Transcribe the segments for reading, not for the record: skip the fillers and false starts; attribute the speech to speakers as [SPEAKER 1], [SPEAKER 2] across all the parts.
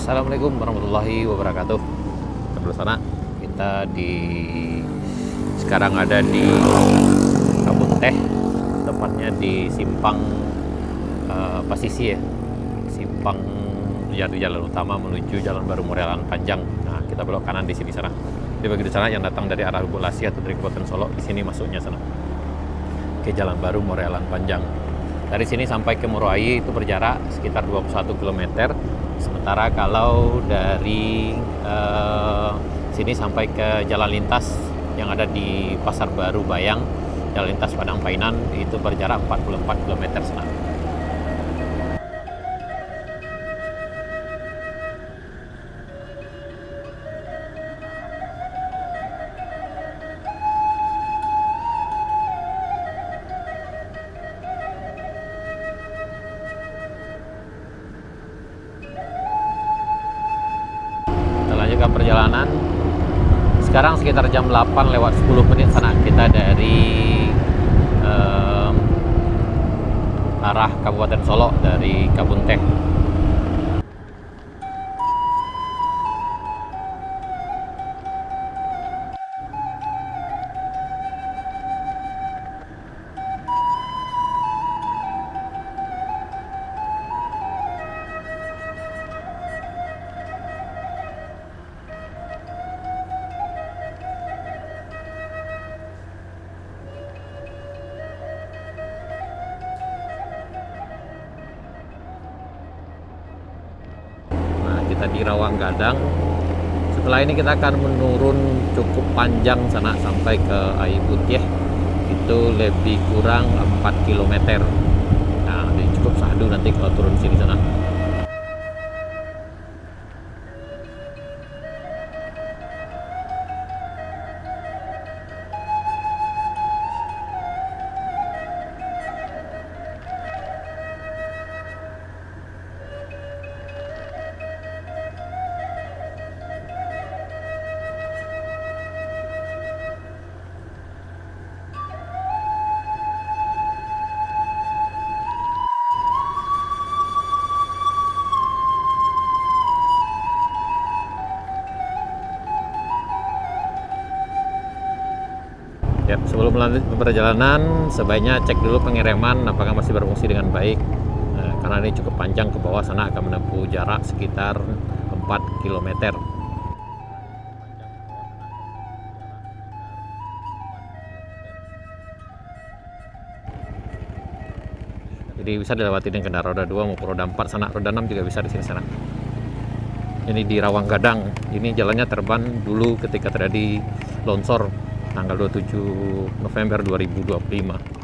[SPEAKER 1] Assalamualaikum warahmatullahi wabarakatuh. Sebelah sana kita sekarang ada di Kebun Teh, tepatnya di simpang Pasisi ya, simpang dari jalan utama menuju Jalan Baru Morelan Panjang. Nah, kita belok kanan di sini sana. Di bagian sana yang datang dari arah Lubuk Lasi atau dari Kabupaten Solok, di sini masuknya sana ke Jalan Baru Morelan Panjang. Dari sini sampai ke Muruai itu berjarak sekitar 21 km. Sementara kalau dari sini sampai ke jalan lintas yang ada di Pasar Baru Bayang, jalan lintas Padang Painan, itu berjarak 44 km sana. Lanjutkan perjalanan. Sekarang sekitar jam 8 lewat 10 menit sana kita dari arah Kabupaten Solok, dari Kebun Teh. Kita di Rawang Gadang. Setelah ini kita akan menurun cukup panjang sana sampai ke Ai Putih. Itu lebih kurang 4 km. Nah, ini cukup sahdu nanti kalau turun sini sana. Ya, sebelum melanjutkan perjalanan, sebaiknya cek dulu pengereman apakah masih berfungsi dengan baik. Karena ini cukup panjang, ke bawah sana akan menempuh jarak sekitar 4 km. Jadi bisa dilewati dengan kendaraan roda 2 maupun roda 4 sana, roda 6 juga bisa di sini sana. Ini di Rawang Gadang. Ini jalannya terban dulu ketika terjadi longsor tanggal 27 November 2025.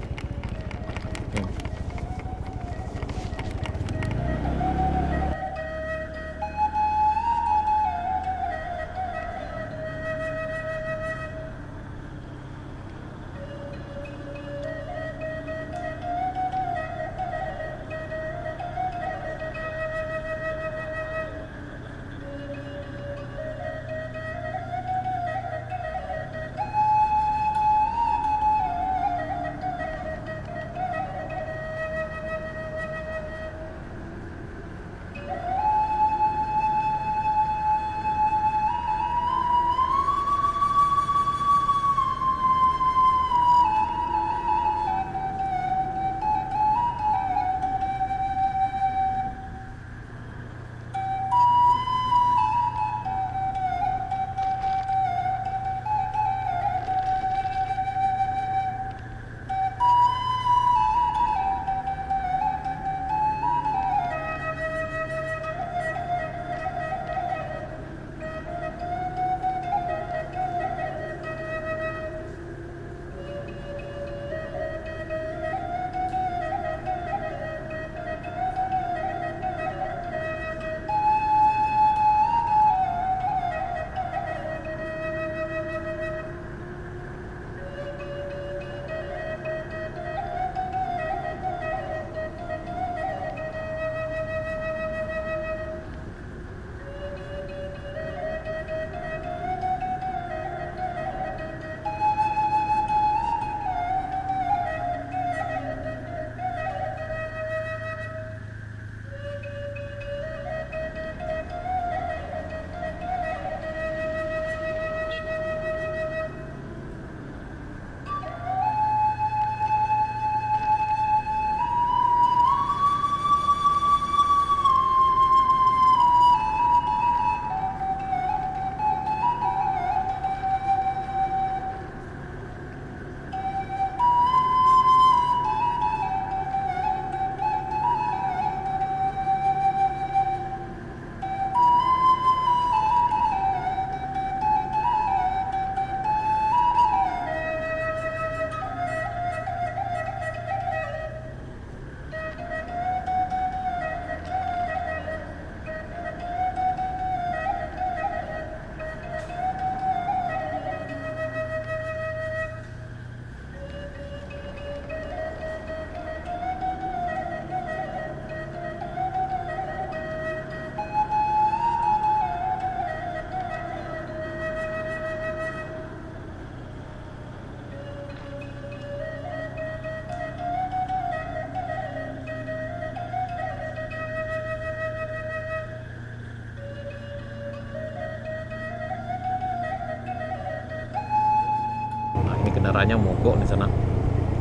[SPEAKER 1] kendaraannya mogok di sana.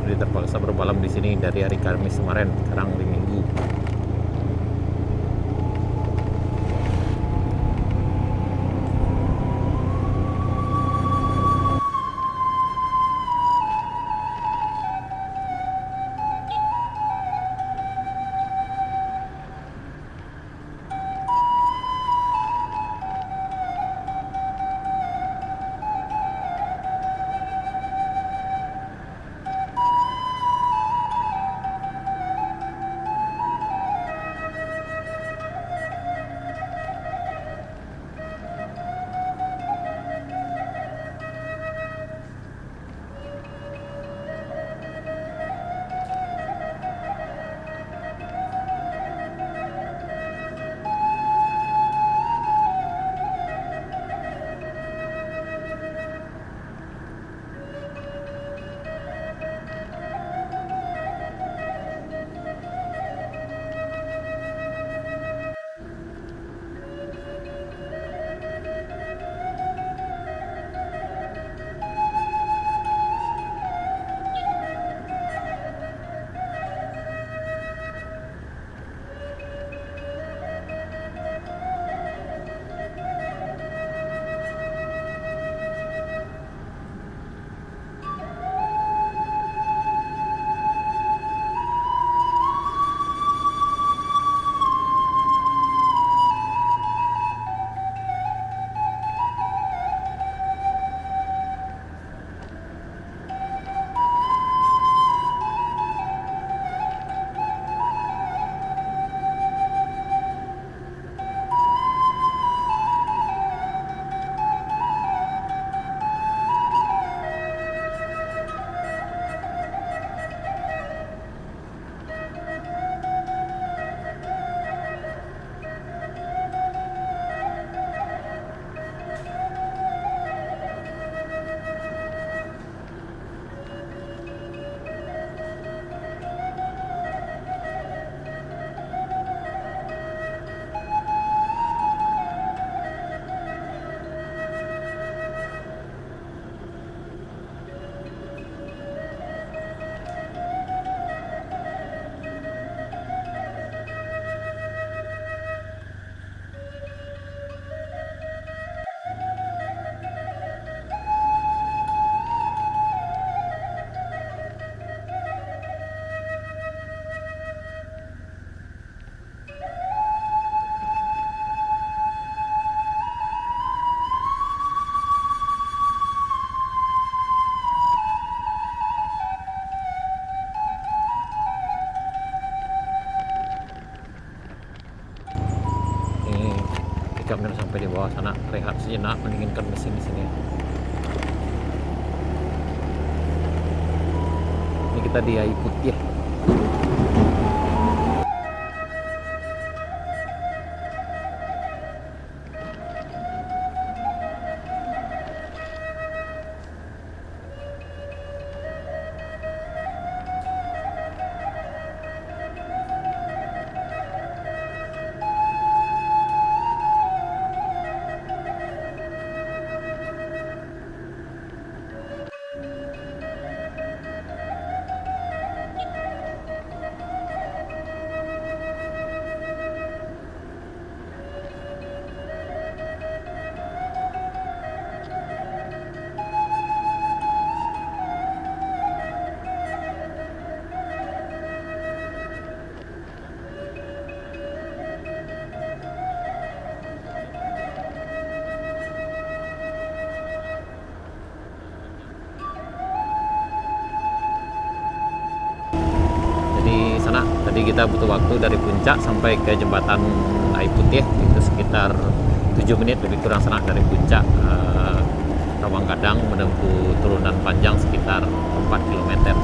[SPEAKER 1] Jadi terpaksa bermalam di sini dari hari Kamis kemarin, sekarang di Minggu. Ini sampai di bawah sana, rehat sejenak, mendinginkan mesin di sini. Ini kita di Air Putih ya. Tadi kita butuh waktu dari puncak sampai ke jembatan Air Putih itu sekitar 7 menit lebih kurang sana dari puncak Rawang Gadang menempuh turunan panjang sekitar 4 km.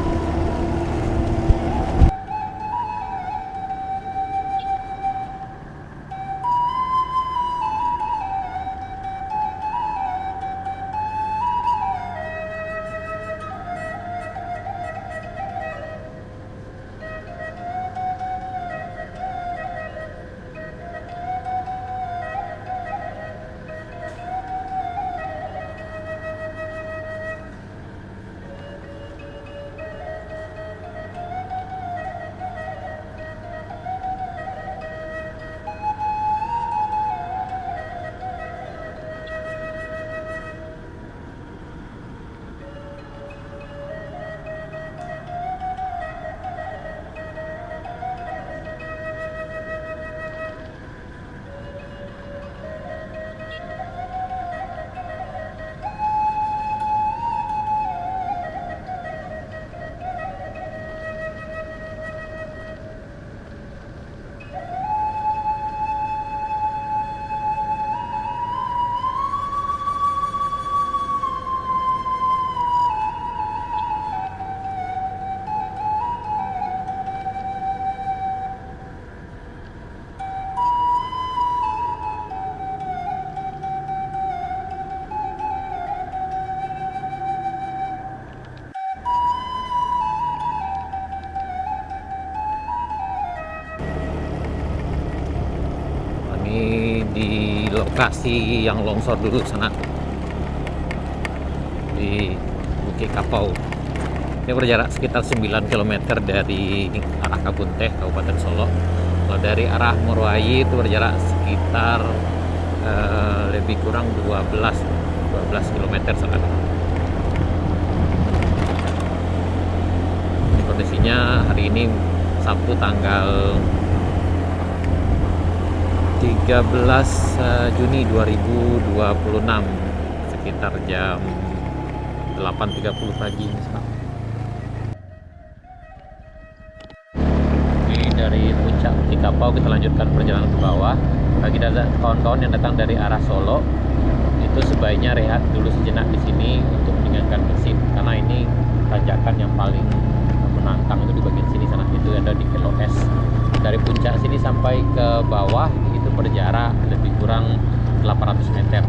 [SPEAKER 1] di lokasi yang longsor dulu sana di Bukit Kapau. Ini berjarak sekitar 9 km dari arah Kabun Teh, Kabupaten Solo. Kalau dari arah Morowali itu berjarak sekitar lebih kurang 12 km sana. Kondisinya hari ini Sabtu tanggal 13 Juni 2026 sekitar jam 8.30 pagi misalnya. Ini dari puncak Bukit Kapau kita lanjutkan perjalanan ke bawah. Bagi kawan-kawan yang datang dari arah Solo, itu sebaiknya rehat dulu sejenak di sini untuk meninggalkan mesin, karena ini tanjakan yang paling menantang itu di bagian sini sana, itu ada di Kelo S. Dari puncak sini sampai ke bawah itu berjarak lebih kurang 800 meter.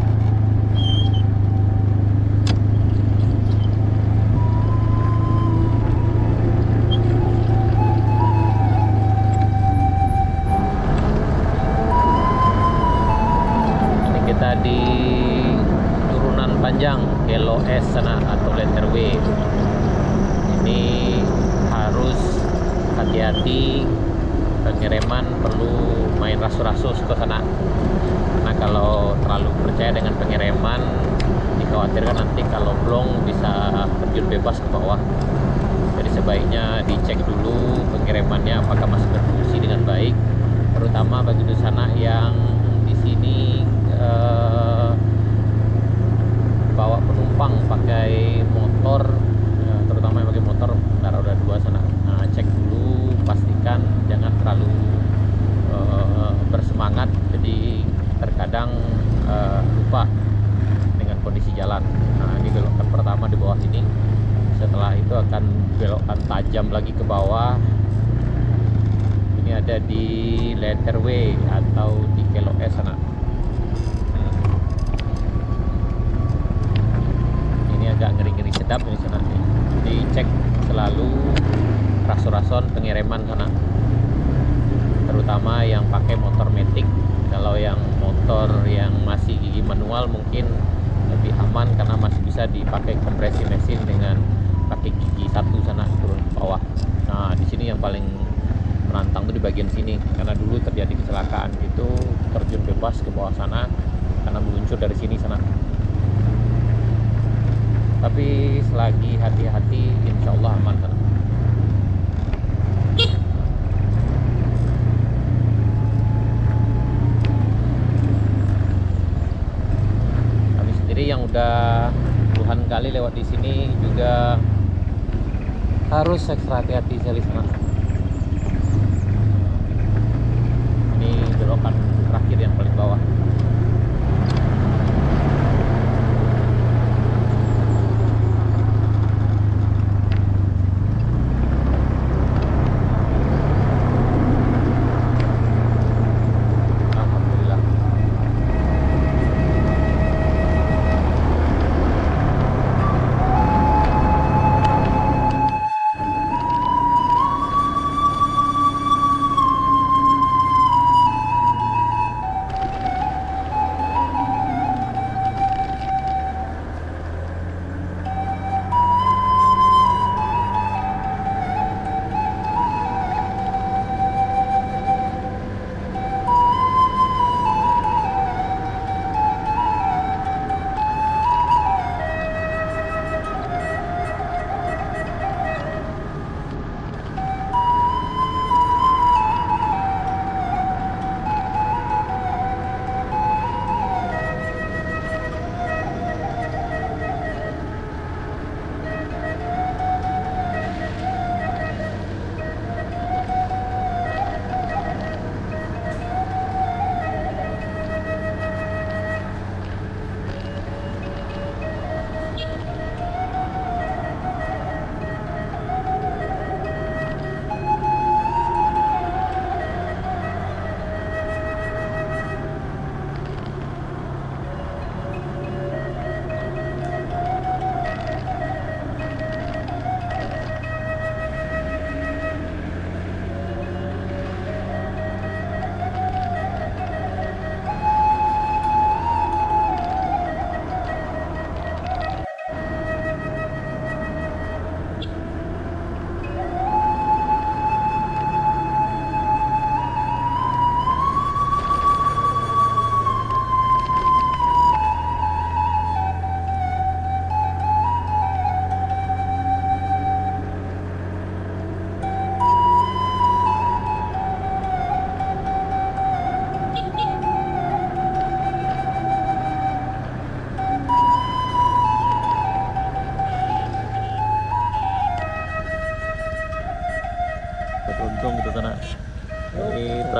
[SPEAKER 1] Ini kita di turunan panjang Kelo S sana atau letter W. Ini harus hati-hati, pengereman perlu main rasus-rasus ke sana, karena kalau terlalu percaya dengan pengereman dikhawatirkan nanti kalau blong bisa terjun bebas ke bawah. Jadi sebaiknya dicek dulu pengeremannya apakah masih berfungsi dengan baik, terutama bagi di sana yang di sini bawa penumpang pakai motor, terutama yang pakai motor kendaraan roda 2 sana. Nah, cek dulu, pastikan jangan terlalu bersemangat, jadi terkadang lupa dengan kondisi jalan. Nah, ini belokan pertama di bawah sini, setelah itu akan belokan tajam lagi ke bawah. Ini ada di letter W atau di Kelo S sana. Ini agak ngeri-ngeri sedap ini sana. Jadi cek selalu rason-rason pengereman sana, terutama yang pakai motor matic. Kalau yang motor yang masih gigi manual mungkin lebih aman karena masih bisa dipakai kompresi mesin dengan pakai gigi satu sana turun ke bawah. Nah, di sini yang paling menantang tuh di bagian sini, karena dulu terjadi kecelakaan itu terjun bebas ke bawah sana karena meluncur dari sini sana. Tapi selagi hati-hati insya Allah aman sana. Kami sendiri yang udah puluhan kali lewat di sini juga harus ekstra hati-hati sekali sana. Ini belokan terakhir yang paling bawah.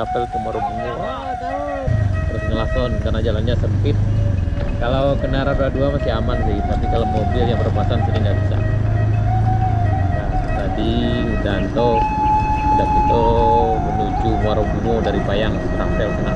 [SPEAKER 1] travel ke Marobungo. Terus ngelason karena jalannya sempit. Kalau kendaraan roda 2 masih aman sih, tapi kalau mobil yang bermuatan sering nggak bisa. Nah, tadi Danto udah kita menuju Marobungo dari Payang travel sana.